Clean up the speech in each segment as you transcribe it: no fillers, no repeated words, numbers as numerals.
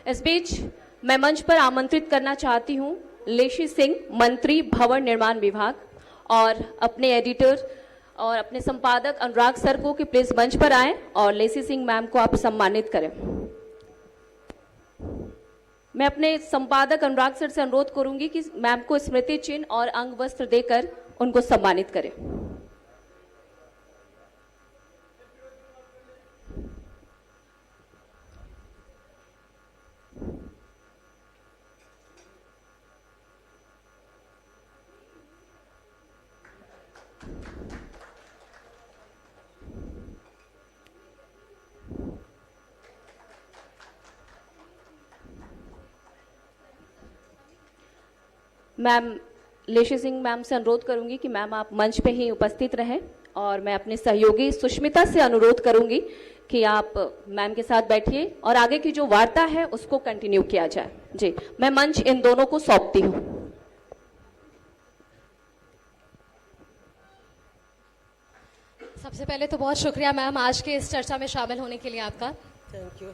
इस बीच मैं मंच पर आमंत्रित करना चाहती हूं लेशी सिंह, मंत्री भवन निर्माण विभाग, और अपने एडिटर और अपने संपादक अनुराग सर को कि प्लीज मंच पर आएं और लेशी सिंह मैम को आप सम्मानित करें। मैं अपने संपादक अनुराग सर से अनुरोध करूंगी कि मैम को स्मृति चिन्ह और अंग वस्त्र देकर उनको सम्मानित करें। मैम लेशी सिंह मैम से अनुरोध करूंगी कि मैम आप मंच पे ही उपस्थित रहें, और मैं अपने सहयोगी सुष्मिता से अनुरोध करूंगी कि आप मैम के साथ बैठिए और आगे की जो वार्ता है उसको कंटिन्यू किया जाए। जी, मैं मंच इन दोनों को सौंपती हूँ। सबसे पहले तो बहुत शुक्रिया मैम आज के इस चर्चा में शामिल होने के लिए आपका। Thank you.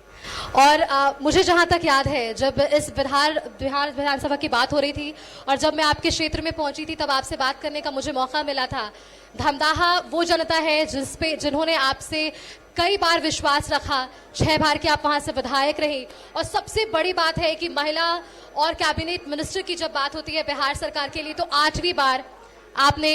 और मुझे जहां तक याद है, जब इस बिहार विधानसभा की बात हो रही थी और जब मैं आपके क्षेत्र में पहुंची थी तब आपसे बात करने का मुझे मौका मिला था। धमदाहा वो जनता है जिन्होंने आपसे कई बार विश्वास रखा, 6 बार के आप वहां से विधायक रहे, और सबसे बड़ी बात है कि महिला और कैबिनेट मिनिस्टर की जब बात होती है बिहार सरकार के लिए तो 8वीं बार आपने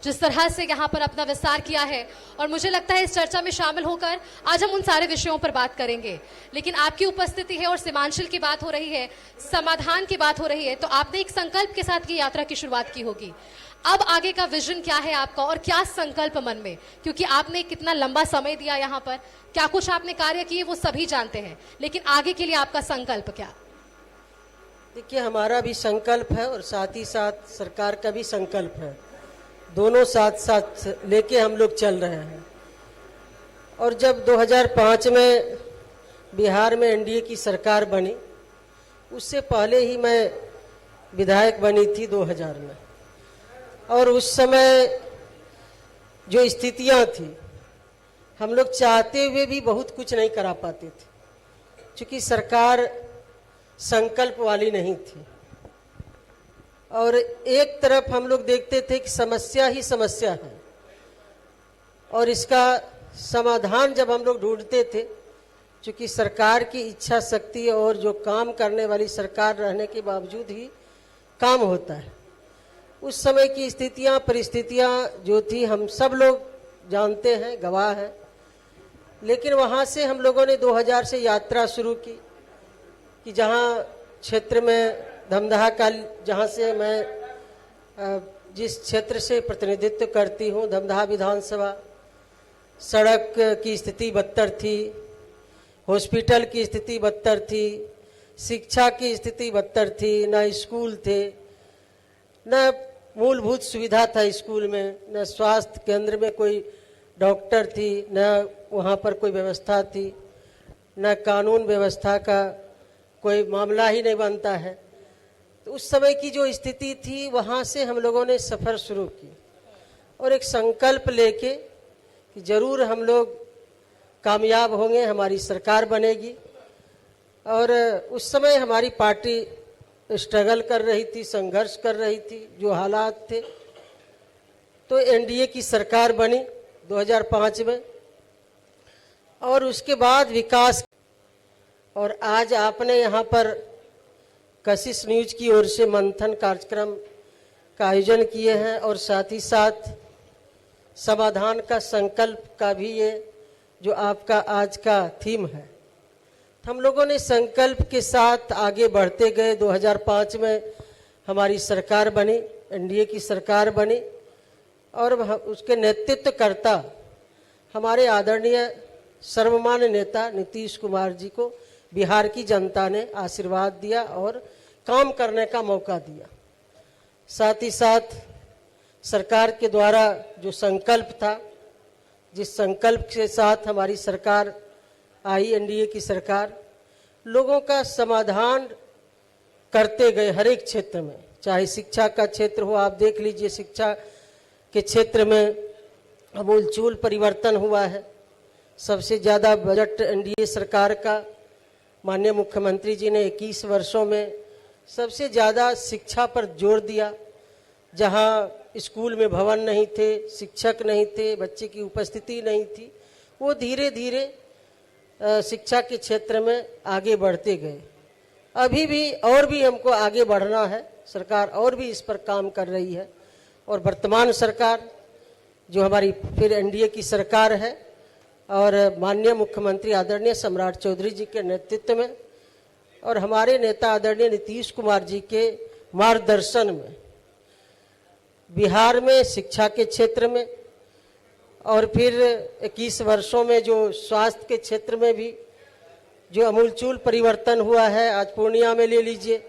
जिस तरह से यहाँ पर अपना विस्तार किया है, और मुझे लगता है इस चर्चा में शामिल होकर आज हम उन सारे विषयों पर बात करेंगे। लेकिन आपकी उपस्थिति है और सीमांचल की बात हो रही है, समाधान की बात हो रही है, तो आपने एक संकल्प के साथ की यात्रा की शुरुआत की होगी। अब आगे का विजन क्या है आपका और क्या संकल्प मन में, क्योंकि आपने कितना लंबा समय दिया यहाँ पर, क्या कुछ आपने कार्य किए वो सभी जानते हैं, लेकिन आगे के लिए आपका संकल्प क्या? देखिए, हमारा भी संकल्प है और साथ ही साथ सरकार का भी संकल्प है, दोनों साथ साथ लेके हम लोग चल रहे हैं। और जब 2005 में बिहार में एनडीए की सरकार बनी, उससे पहले ही मैं विधायक बनी थी 2000 में, और उस समय जो स्थितियां थी हम लोग चाहते हुए भी बहुत कुछ नहीं करा पाते थे, क्योंकि सरकार संकल्प वाली नहीं थी। और एक तरफ हम लोग देखते थे कि समस्या ही समस्या है, और इसका समाधान जब हम लोग ढूंढते थे, क्योंकि सरकार की इच्छा शक्ति और जो काम करने वाली सरकार रहने के बावजूद ही काम होता है। उस समय की स्थितियां परिस्थितियां जो थी हम सब लोग जानते हैं, गवाह हैं। लेकिन वहाँ से हम लोगों ने 2000 से यात्रा शुरू की कि जहाँ क्षेत्र में धमदाहा का, जहाँ से मैं जिस क्षेत्र से प्रतिनिधित्व करती हूँ, धमदाहा विधानसभा, सड़क की स्थिति बदतर थी, हॉस्पिटल की स्थिति बदतर थी, शिक्षा की स्थिति बदतर थी, न स्कूल थे, न मूलभूत सुविधा था स्कूल में, न स्वास्थ्य केंद्र में कोई डॉक्टर थी, न वहाँ पर कोई व्यवस्था थी, न कानून व्यवस्था का कोई मामला ही नहीं बनता है। तो उस समय की जो स्थिति थी, वहाँ से हम लोगों ने सफ़र शुरू की और एक संकल्प लेके कि ज़रूर हम लोग कामयाब होंगे, हमारी सरकार बनेगी। और उस समय हमारी पार्टी स्ट्रगल कर रही थी, संघर्ष कर रही थी, जो हालात थे। तो एनडीए की सरकार बनी 2005 में, और उसके बाद विकास। और आज आपने यहाँ पर कशिश न्यूज की ओर से मंथन कार्यक्रम का आयोजन किए हैं, और साथ ही साथ समाधान का संकल्प का भी ये जो आपका आज का थीम है। हम लोगों ने संकल्प के साथ आगे बढ़ते गए। 2005 में हमारी सरकार बनी, एनडीए की सरकार बनी, और उसके नेतृत्वकर्ता हमारे आदरणीय सर्वमान्य नेता नीतीश कुमार जी को बिहार की जनता ने आशीर्वाद दिया और काम करने का मौका दिया। साथ ही साथ सरकार के द्वारा जो संकल्प था, जिस संकल्प के साथ हमारी सरकार आई, एनडीए की सरकार, लोगों का समाधान करते गए हर एक क्षेत्र में। चाहे शिक्षा का क्षेत्र हो, आप देख लीजिए शिक्षा के क्षेत्र में आमूलचूल परिवर्तन हुआ है। सबसे ज़्यादा बजट एनडीए सरकार का माननीय मुख्यमंत्री जी ने 21 वर्षों में सबसे ज़्यादा शिक्षा पर जोर दिया। जहां स्कूल में भवन नहीं थे, शिक्षक नहीं थे, बच्चे की उपस्थिति नहीं थी, वो धीरे धीरे शिक्षा के क्षेत्र में आगे बढ़ते गए। अभी भी और भी हमको आगे बढ़ना है, सरकार और भी इस पर काम कर रही है। और वर्तमान सरकार जो हमारी फिर एनडीए की सरकार है और माननीय मुख्यमंत्री आदरणीय सम्राट चौधरी जी के नेतृत्व में और हमारे नेता आदरणीय नीतीश कुमार जी के मार्गदर्शन में बिहार में शिक्षा के क्षेत्र में और फिर 21 वर्षों में जो स्वास्थ्य के क्षेत्र में भी जो अमूलचूल परिवर्तन हुआ है। आज पूर्णिया में ले लीजिए,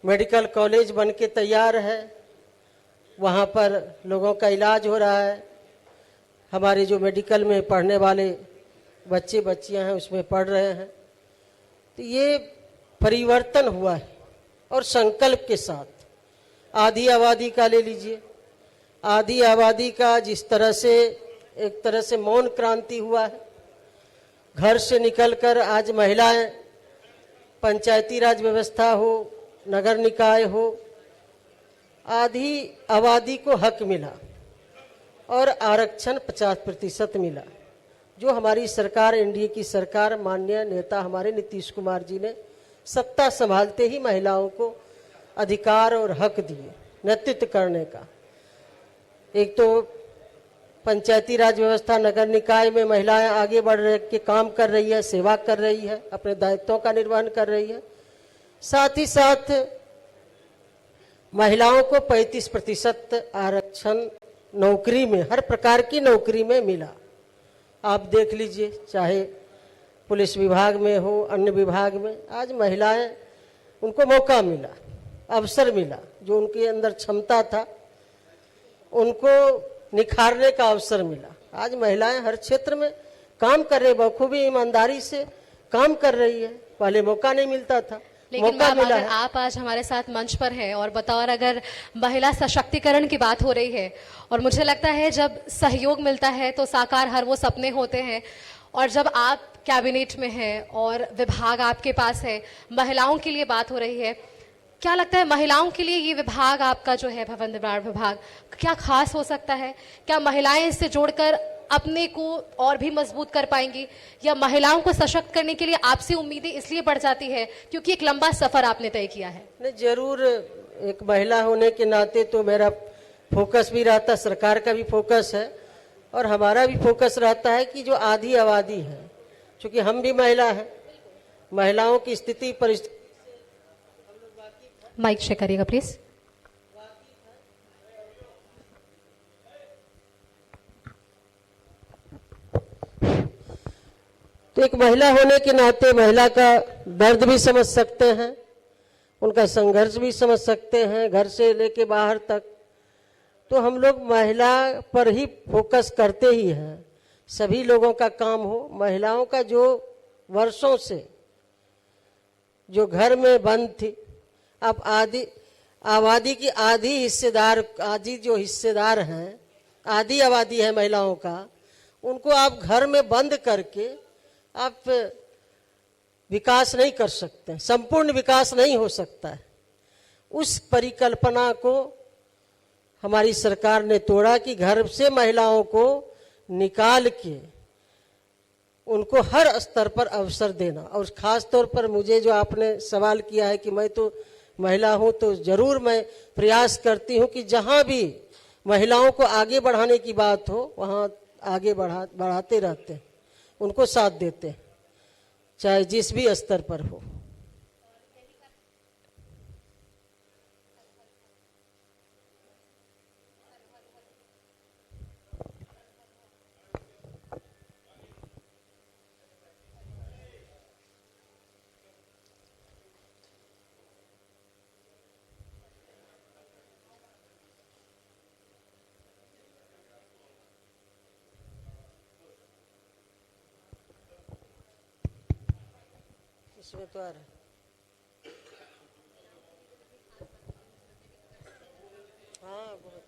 मेडिकल कॉलेज बन के तैयार है, वहाँ पर लोगों का इलाज हो रहा है। हमारे जो मेडिकल में पढ़ने वाले बच्चे बच्चियाँ हैं उसमें पढ़ रहे हैं। तो ये परिवर्तन हुआ है और संकल्प के साथ। आधी आबादी का ले लीजिए, आधी आबादी का जिस तरह से एक तरह से मौन क्रांति हुआ है। घर से निकलकर आज महिलाएं पंचायती राज व्यवस्था हो, नगर निकाय हो, आधी आबादी को हक मिला और आरक्षण 50% मिला। जो हमारी सरकार, एनडीए की सरकार, माननीय नेता हमारे नीतीश कुमार जी ने सत्ता संभालते ही महिलाओं को अधिकार और हक दिए नेतृत्व करने का। एक तो पंचायती राज व्यवस्था, नगर निकाय में महिलाएं आगे बढ़ रहे के काम कर रही है, सेवा कर रही है, अपने दायित्वों का निर्वहन कर रही है। साथ ही साथ महिलाओं को 35% आरक्षण नौकरी में, हर प्रकार की नौकरी में मिला। आप देख लीजिए, चाहे पुलिस विभाग में हो, अन्य विभाग में, आज महिलाएं, उनको मौका मिला, अवसर मिला। जो उनके अंदर क्षमता था उनको निखारने का अवसर मिला। आज महिलाएं हर क्षेत्र में काम कर रही, बखूबी ईमानदारी से काम कर रही है। पहले मौका नहीं मिलता था, लेकिन मौका मैम, मिला अगर है। आप आज हमारे साथ मंच पर हैं और बतौर अगर महिला सशक्तिकरण की बात हो रही है, और मुझे लगता है जब सहयोग मिलता है तो साकार हर वो सपने होते हैं। और जब आप कैबिनेट में हैं और विभाग आपके पास है, महिलाओं के लिए बात हो रही है, क्या लगता है महिलाओं के लिए ये विभाग आपका जो है भवन निर्माण विभाग क्या खास हो सकता है? क्या महिलाएं इससे जोड़कर अपने को और भी मजबूत कर पाएंगी, या महिलाओं को सशक्त करने के लिए आपसे उम्मीदें इसलिए बढ़ जाती है क्योंकि एक लंबा सफर आपने तय किया है? नहीं, जरूर एक महिला होने के नाते तो मेरा फोकस भी रहता, सरकार का भी फोकस है और हमारा भी फोकस रहता है कि जो आधी आबादी है, क्योंकि हम भी महिला हैं, महिलाओं की स्थिति परिस्थिति। माइक चेक करिएगा प्लीज। तो एक महिला होने के नाते महिला का दर्द भी समझ सकते हैं, उनका संघर्ष भी समझ सकते हैं, घर से लेके बाहर तक। तो हम लोग महिला पर ही फोकस करते ही हैं। सभी लोगों का काम हो, महिलाओं का जो वर्षों से जो घर में बंद थी, अब आबादी की आधी हिस्सेदार, आधी जो हिस्सेदार हैं, आधी आबादी है महिलाओं का, उनको आप घर में बंद करके आप विकास नहीं कर सकते, संपूर्ण विकास नहीं हो सकता है। उस परिकल्पना को हमारी सरकार ने तोड़ा कि घर से महिलाओं को निकाल के उनको हर स्तर पर अवसर देना। और खास तौर पर मुझे जो आपने सवाल किया है कि मैं तो महिला हूं, तो जरूर मैं प्रयास करती हूं कि जहां भी महिलाओं को आगे बढ़ाने की बात हो वहां आगे बढ़ाते रहते हैं, उनको साथ देते हैं, चाहे जिस भी स्तर पर हो। इसमें तो आ रहा है। हाँ, बहुत।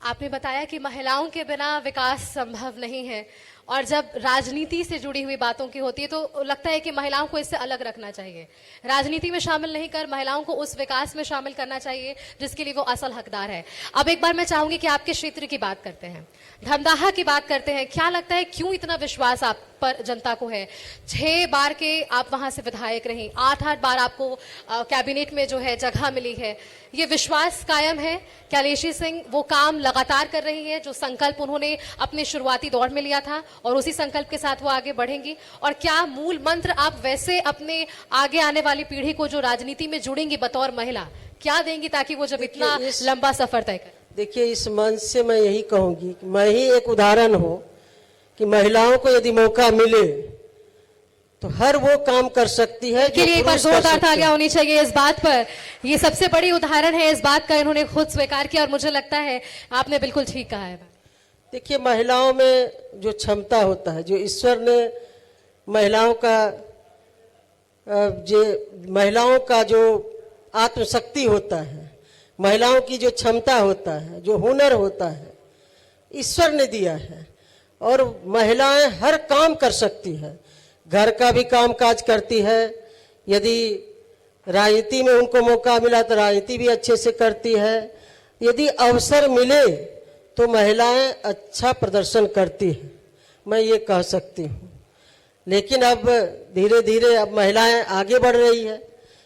आपने बताया कि महिलाओं के बिना विकास संभव नहीं है, और जब राजनीति से जुड़ी हुई बातों की होती है तो लगता है कि महिलाओं को इससे अलग रखना चाहिए, राजनीति में शामिल नहीं कर महिलाओं को उस विकास में शामिल करना चाहिए जिसके लिए वो असल हकदार है। अब एक बार मैं चाहूंगी कि आपके क्षेत्र की बात करते हैं, धमदाहा की बात करते हैं। क्या लगता है क्यों इतना विश्वास आप पर जनता को है? 6 बार के आप वहां से विधायक रही, 8-8 बार आपको कैबिनेट में जो है जगह मिली है, ये विश्वास कायम है? क्या लेशी सिंह वो काम लगातार कर रही है जो संकल्प उन्होंने अपने शुरुआती दौर में लिया था, और उसी संकल्प के साथ वो आगे बढ़ेंगी? और क्या मूल मंत्र आप वैसे अपने आगे आने वाली पीढ़ी को जो राजनीति में जुड़ेंगी बतौर महिला क्या देंगी, ताकि वो जब इतना लंबा सफर तय करें? देखिए, इस मंच से मैं यही कहूंगी कि मैं ही एक उदाहरण हूं कि महिलाओं को यदि मौका मिले तो हर वो काम कर सकती है के लिए एक बार जोरदार तालियां होनी चाहिए इस बात पर। ये सबसे बड़ी उदाहरण है इस बात का, इन्होंने खुद स्वीकार किया, और मुझे लगता है आपने बिल्कुल ठीक कहा है। देखिए, महिलाओं में जो क्षमता होता है, जो ईश्वर ने महिलाओं का जो आत्मशक्ति होता है, महिलाओं की जो क्षमता होता है, जो हुनर होता है, ईश्वर ने दिया है। और महिलाएं हर काम कर सकती है, घर का भी काम काज करती है। यदि राजनीति में उनको मौका मिला तो राजनीति भी अच्छे से करती है। यदि अवसर मिले तो महिलाएं अच्छा प्रदर्शन करती हैं, मैं ये कह सकती हूँ। लेकिन अब धीरे धीरे अब महिलाएं आगे बढ़ रही है।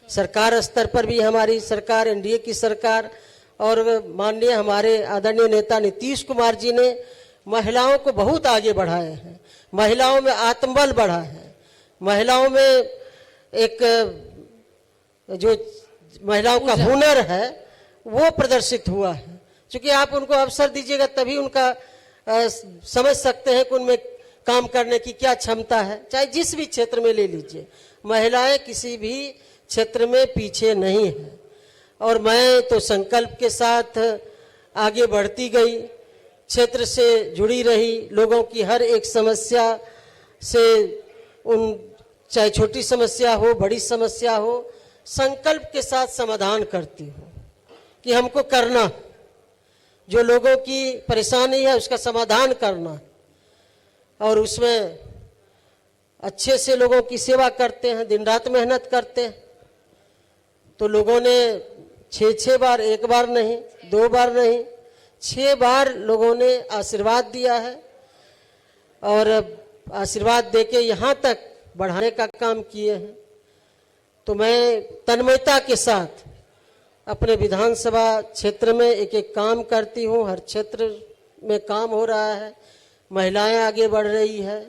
सरकार स्तर पर भी हमारी सरकार, एनडीए की सरकार, और माननीय हमारे आदरणीय नेता नीतीश कुमार जी ने महिलाओं को बहुत आगे बढ़ाए हैं। महिलाओं में आत्मबल बढ़ा है, महिलाओं में एक जो महिलाओं का हुनर है वो प्रदर्शित हुआ है। क्योंकि आप उनको अवसर दीजिएगा तभी उनका समझ सकते हैं कि उनमें काम करने की क्या क्षमता है। चाहे जिस भी क्षेत्र में ले लीजिए, महिलाएं किसी भी क्षेत्र में पीछे नहीं है। और मैं तो संकल्प के साथ आगे बढ़ती गई, क्षेत्र से जुड़ी रही, लोगों की हर एक समस्या से, चाहे छोटी समस्या हो बड़ी समस्या हो, संकल्प के साथ समाधान करती हूँ कि हमको करना, जो लोगों की परेशानी है उसका समाधान करना, और उसमें अच्छे से लोगों की सेवा करते हैं, दिन रात मेहनत करते हैं। तो लोगों ने 6 बार, 1 बार नहीं, 2 बार नहीं, 6 बार लोगों ने आशीर्वाद दिया है, और आशीर्वाद देके यहाँ तक बढ़ाने का काम किए हैं। तो मैं तन्मयता के साथ अपने विधानसभा क्षेत्र में एक एक काम करती हूँ। हर क्षेत्र में काम हो रहा है, महिलाएं आगे बढ़ रही है।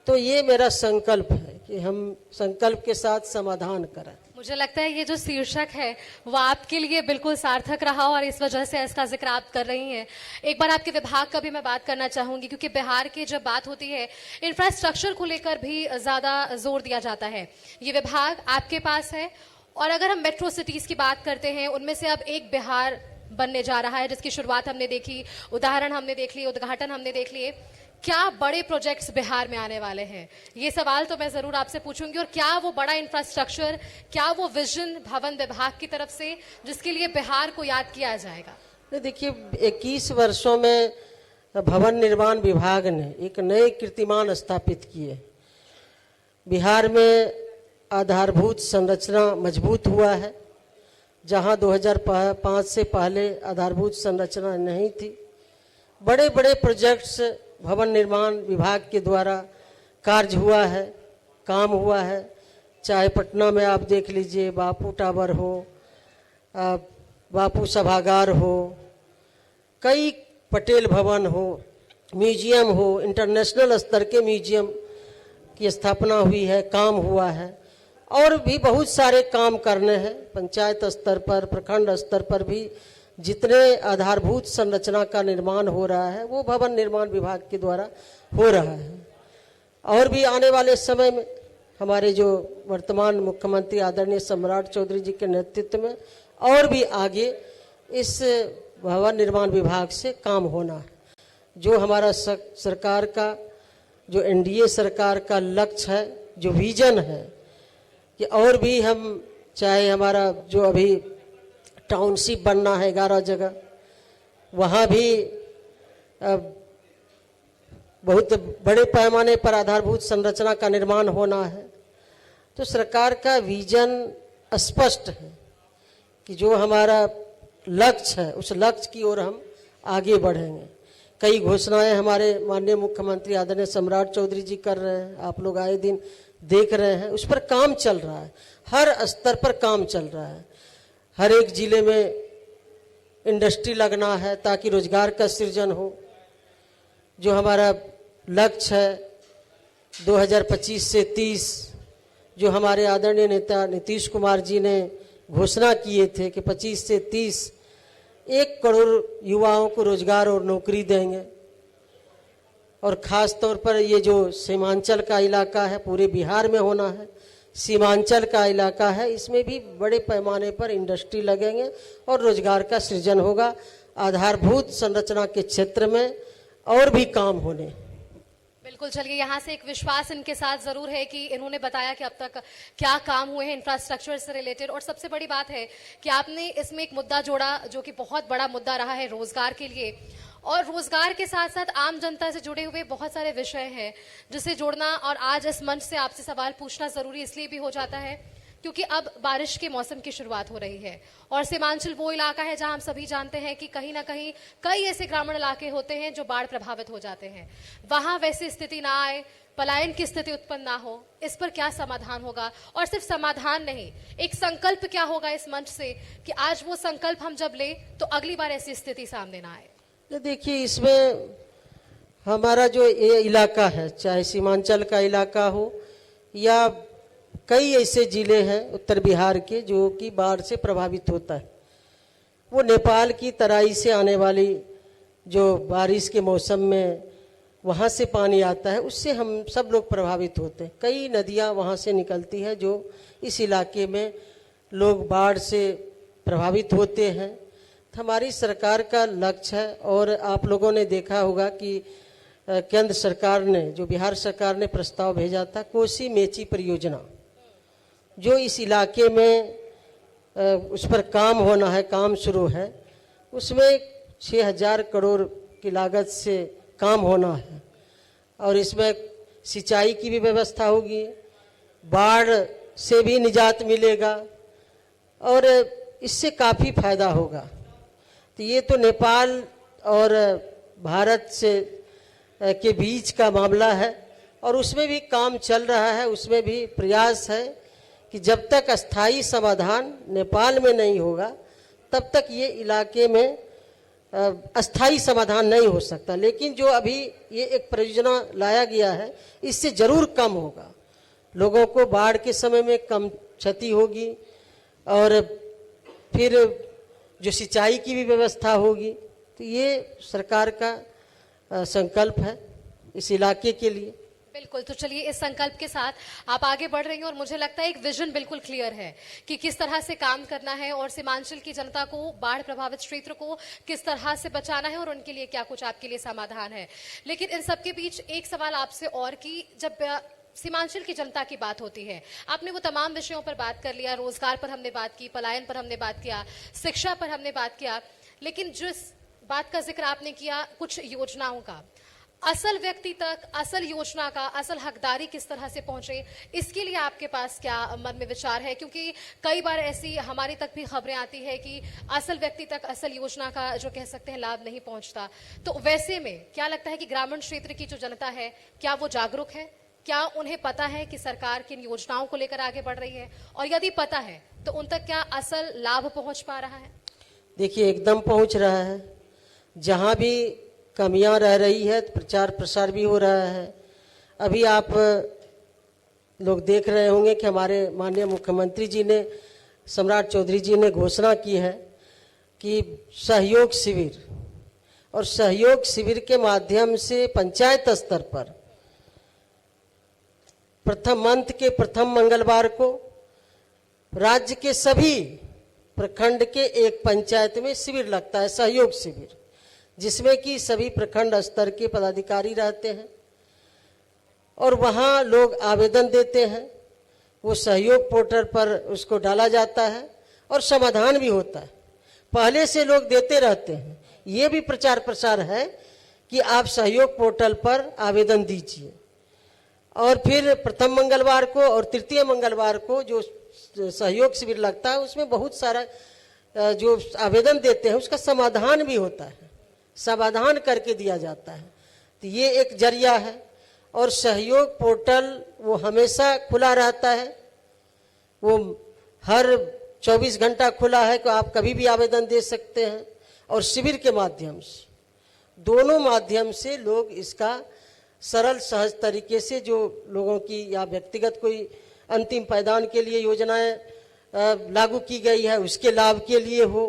तो ये मेरा संकल्प है कि हम संकल्प के साथ समाधान करें। मुझे लगता है ये जो शीर्षक है वो आपके लिए बिल्कुल सार्थक रहा, और इस वजह से इसका जिक्र आप कर रही हैं। एक बार आपके विभाग का भी मैं बात करना चाहूंगी, क्योंकि बिहार की जब बात होती है इंफ्रास्ट्रक्चर को लेकर भी ज्यादा जोर दिया जाता है। ये विभाग आपके पास है, और अगर हम मेट्रो सिटीज की बात करते हैं, उनमें से अब एक बिहार बनने जा रहा है, जिसकी शुरुआत हमने देखी, उदाहरण हमने देख लिए, उद्घाटन हमने देख लिए। क्या बड़े प्रोजेक्ट्स बिहार में आने वाले हैं? ये सवाल तो मैं जरूर आपसे पूछूंगी। और क्या वो बड़ा इंफ्रास्ट्रक्चर, क्या वो विजन भवन विभाग की तरफ से जिसके लिए बिहार को याद किया जाएगा? देखिए, 21 वर्षों में भवन निर्माण विभाग ने एक नए कीर्तिमान स्थापित किए। बिहार में आधारभूत संरचना मजबूत हुआ है, जहां 2005 से पहले आधारभूत संरचना नहीं थी। बड़े बड़े प्रोजेक्ट्स भवन निर्माण विभाग के द्वारा कार्य हुआ है, काम हुआ है। चाहे पटना में आप देख लीजिए, बापू टावर हो, बापू सभागार हो, कई पटेल भवन हो, म्यूजियम हो, इंटरनेशनल स्तर के म्यूजियम की स्थापना हुई है, काम हुआ है। और भी बहुत सारे काम करने हैं। पंचायत स्तर पर, प्रखंड स्तर पर भी जितने आधारभूत संरचना का निर्माण हो रहा है वो भवन निर्माण विभाग के द्वारा हो रहा है। और भी आने वाले समय में हमारे जो वर्तमान मुख्यमंत्री आदरणीय सम्राट चौधरी जी के नेतृत्व में और भी आगे इस भवन निर्माण विभाग से काम होना है। जो हमारा सरकार का, जो एनडीए सरकार का लक्ष्य है, जो विजन है कि और भी हम, चाहे हमारा जो अभी टाउनशिप बनना है 11 जगह, वहाँ भी बहुत बड़े पैमाने पर आधारभूत संरचना का निर्माण होना है। तो सरकार का विजन स्पष्ट है कि जो हमारा लक्ष्य है उस लक्ष्य की ओर हम आगे बढ़ेंगे। कई घोषणाएं हमारे माननीय मुख्यमंत्री आदरणीय सम्राट चौधरी जी कर रहे हैं, आप लोग आए दिन देख रहे हैं। उस पर काम चल रहा है, हर स्तर पर काम चल रहा है। हर एक जिले में इंडस्ट्री लगना है ताकि रोजगार का सृजन हो। जो हमारा लक्ष्य है 2025 से 30, जो हमारे आदरणीय नेता नीतीश कुमार जी ने घोषणा किए थे कि 25 से 30 1 करोड़ युवाओं को रोजगार और नौकरी देंगे। और ख़ास तौर पर ये जो सीमांचल का इलाका है, पूरे बिहार में होना है, सीमांचल का इलाका है, इसमें भी बड़े पैमाने पर इंडस्ट्री लगेंगे और रोजगार का सृजन होगा। आधारभूत संरचना के क्षेत्र में और भी काम होने। बिल्कुल, चलिए यहाँ से एक विश्वास इनके साथ जरूर है कि इन्होंने बताया कि अब तक क्या काम हुए हैं इंफ्रास्ट्रक्चर से रिलेटेड। और सबसे बड़ी बात है कि आपने इसमें एक मुद्दा जोड़ा जो कि बहुत बड़ा मुद्दा रहा है रोजगार के लिए। और रोजगार के साथ साथ आम जनता से जुड़े हुए बहुत सारे विषय हैं जिसे जोड़ना और आज इस मंच से आपसे सवाल पूछना जरूरी इसलिए भी हो जाता है क्योंकि अब बारिश के मौसम की शुरुआत हो रही है और सीमांचल वो इलाका है जहां हम सभी जानते हैं कि कहीं ना कहीं कई ऐसे ग्रामीण इलाके होते हैं जो बाढ़ प्रभावित हो जाते हैं। वहां वैसी स्थिति ना आए, पलायन की स्थिति उत्पन्न ना हो, इस पर क्या समाधान होगा? और सिर्फ समाधान नहीं, एक संकल्प क्या होगा इस मंच से कि आज वो संकल्प हम जब ले तो अगली बार ऐसी स्थिति सामने ना आए। देखिए, इसमें हमारा जो ये इलाका है, चाहे सीमांचल का इलाका हो या कई ऐसे जिले हैं उत्तर बिहार के जो कि बाढ़ से प्रभावित होता है। वो नेपाल की तराई से आने वाली जो बारिश के मौसम में वहाँ से पानी आता है, उससे हम सब लोग प्रभावित होते हैं। कई नदियाँ वहाँ से निकलती है जो इस इलाके में लोग बाढ़ से प्रभावित होते हैं। तो हमारी सरकार का लक्ष्य है और आप लोगों ने देखा होगा कि केंद्र सरकार ने, जो बिहार सरकार ने प्रस्ताव भेजा था, कोसी मेची परियोजना, जो इस इलाके में उस पर काम होना है, काम शुरू है, उसमें 6000 करोड़ की लागत से काम होना है। और इसमें सिंचाई की भी व्यवस्था होगी, बाढ़ से भी निजात मिलेगा और इससे काफ़ी फायदा होगा। तो ये तो नेपाल और भारत से के बीच का मामला है और उसमें भी काम चल रहा है। उसमें भी प्रयास है कि जब तक अस्थाई समाधान नेपाल में नहीं होगा तब तक ये इलाके में अस्थाई समाधान नहीं हो सकता। लेकिन जो अभी ये एक परियोजना लाया गया है, इससे जरूर कम होगा, लोगों को बाढ़ के समय में कम क्षति होगी और फिर जो सिंचाई की भी व्यवस्था होगी। तो ये सरकार का संकल्प है इस इलाके के लिए। बिल्कुल, तो चलिए इस संकल्प के साथ आप आगे बढ़ रही हैं और मुझे लगता है एक विजन बिल्कुल क्लियर है कि किस तरह से काम करना है और सीमांचल की जनता को, बाढ़ प्रभावित क्षेत्र को किस तरह से बचाना है और उनके लिए क्या कुछ आपके लिए समाधान है। लेकिन इन सबके बीच एक सवाल आपसे और कि जब सीमांचल की जनता की बात होती है, आपने वो तमाम विषयों पर बात कर लिया, रोजगार पर हमने बात की, पलायन पर हमने बात किया, शिक्षा पर हमने बात किया, लेकिन जिस बात का जिक्र आपने किया कुछ योजनाओं का, असल व्यक्ति तक, असल योजना का असल हकदारी किस तरह से पहुंचे, इसके लिए आपके पास क्या मन में विचार है? क्योंकि कई बार ऐसी हमारे तक भी खबरें आती है कि असल व्यक्ति तक असल योजना का जो कह सकते हैं लाभ नहीं पहुंचता। तो वैसे में क्या लगता है कि ग्रामीण क्षेत्र की जो जनता है, क्या वो जागरूक है? क्या उन्हें पता है कि सरकार किन योजनाओं को लेकर आगे बढ़ रही है? और यदि पता है तो उन तक क्या असल लाभ पहुंच पा रहा है? देखिए, एकदम पहुंच रहा है। जहां भी कमियां रह रही है प्रचार प्रसार भी हो रहा है। अभी आप लोग देख रहे होंगे कि हमारे माननीय मुख्यमंत्री जी ने, सम्राट चौधरी जी ने घोषणा की है कि सहयोग शिविर, और सहयोग शिविर के माध्यम से पंचायत स्तर पर प्रथम मंथ के प्रथम मंगलवार को राज्य के सभी प्रखंड के एक पंचायत में शिविर लगता है, सहयोग शिविर, जिसमें कि सभी प्रखंड स्तर के पदाधिकारी रहते हैं और वहाँ लोग आवेदन देते हैं। वो सहयोग पोर्टल पर उसको डाला जाता है और समाधान भी होता है। पहले से लोग देते रहते हैं, ये भी प्रचार प्रसार है कि आप सहयोग पोर्टल पर आवेदन दीजिए। और फिर प्रथम मंगलवार को और तृतीय मंगलवार को जो सहयोग शिविर लगता है उसमें बहुत सारा जो आवेदन देते हैं उसका समाधान भी होता है, समाधान करके दिया जाता है। तो ये एक जरिया है। और सहयोग पोर्टल वो हमेशा खुला रहता है, वो हर 24 घंटा खुला है कि आप कभी भी आवेदन दे सकते हैं। और शिविर के माध्यम से, दोनों माध्यम से लोग इसका सरल सहज तरीके से, जो लोगों की या व्यक्तिगत कोई अंतिम पायदान के लिए योजनाएं लागू की गई है उसके लाभ के लिए हो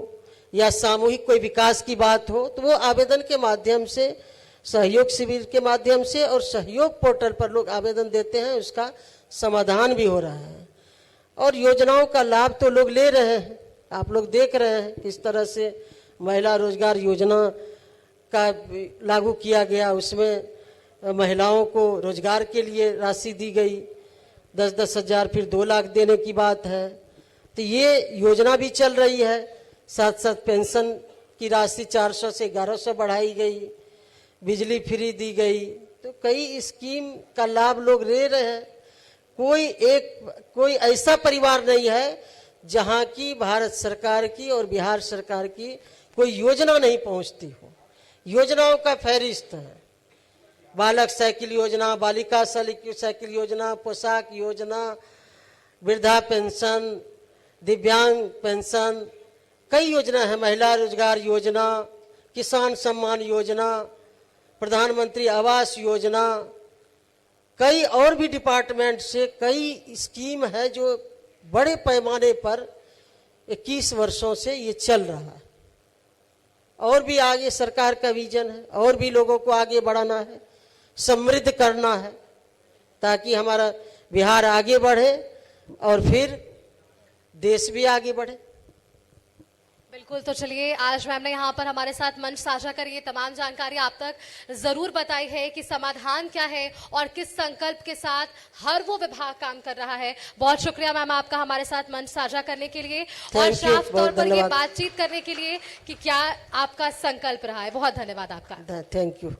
या सामूहिक कोई विकास की बात हो, तो वो आवेदन के माध्यम से, सहयोग शिविर के माध्यम से और सहयोग पोर्टल पर लोग आवेदन देते हैं, उसका समाधान भी हो रहा है। और योजनाओं का लाभ तो लोग ले रहे हैं, आप लोग देख रहे हैं किस तरह से महिला रोजगार योजना का लागू किया गया, उसमें महिलाओं को रोजगार के लिए राशि दी गई 10-10 हजार, फिर 2 लाख देने की बात है। तो ये योजना भी चल रही है। साथ साथ पेंशन की राशि 400 से 1100 बढ़ाई गई, बिजली फ्री दी गई। तो कई स्कीम का लाभ लोग ले रहे हैं। कोई ऐसा परिवार नहीं है जहां की भारत सरकार की और बिहार सरकार की कोई योजना नहीं पहुंचती हो। योजनाओं का फहरिस्त है, बालक साइकिल योजना, बालिका साइकिल योजना, पोशाक योजना, वृद्धा पेंशन, दिव्यांग पेंशन, कई योजना है, महिला रोजगार योजना, किसान सम्मान योजना, प्रधानमंत्री आवास योजना, कई और भी डिपार्टमेंट से कई स्कीम है जो बड़े पैमाने पर 21 वर्षों से ये चल रहा है। और भी आगे सरकार का विजन है, और भी लोगों को आगे बढ़ाना है, समृद्ध करना है, ताकि हमारा बिहार आगे बढ़े और फिर देश भी आगे बढ़े। बिल्कुल। तो चलिए, आज मैम ने यहाँ पर हमारे साथ मंच साझा कर ये तमाम जानकारी आप तक जरूर बताई है कि समाधान क्या है और किस संकल्प के साथ हर वो विभाग काम कर रहा है। बहुत शुक्रिया मैम आपका हमारे साथ मंच साझा करने के लिए और साफ तौर पर ये बातचीत करने के लिए कि क्या आपका संकल्प रहा है। बहुत धन्यवाद आपका। Thank you.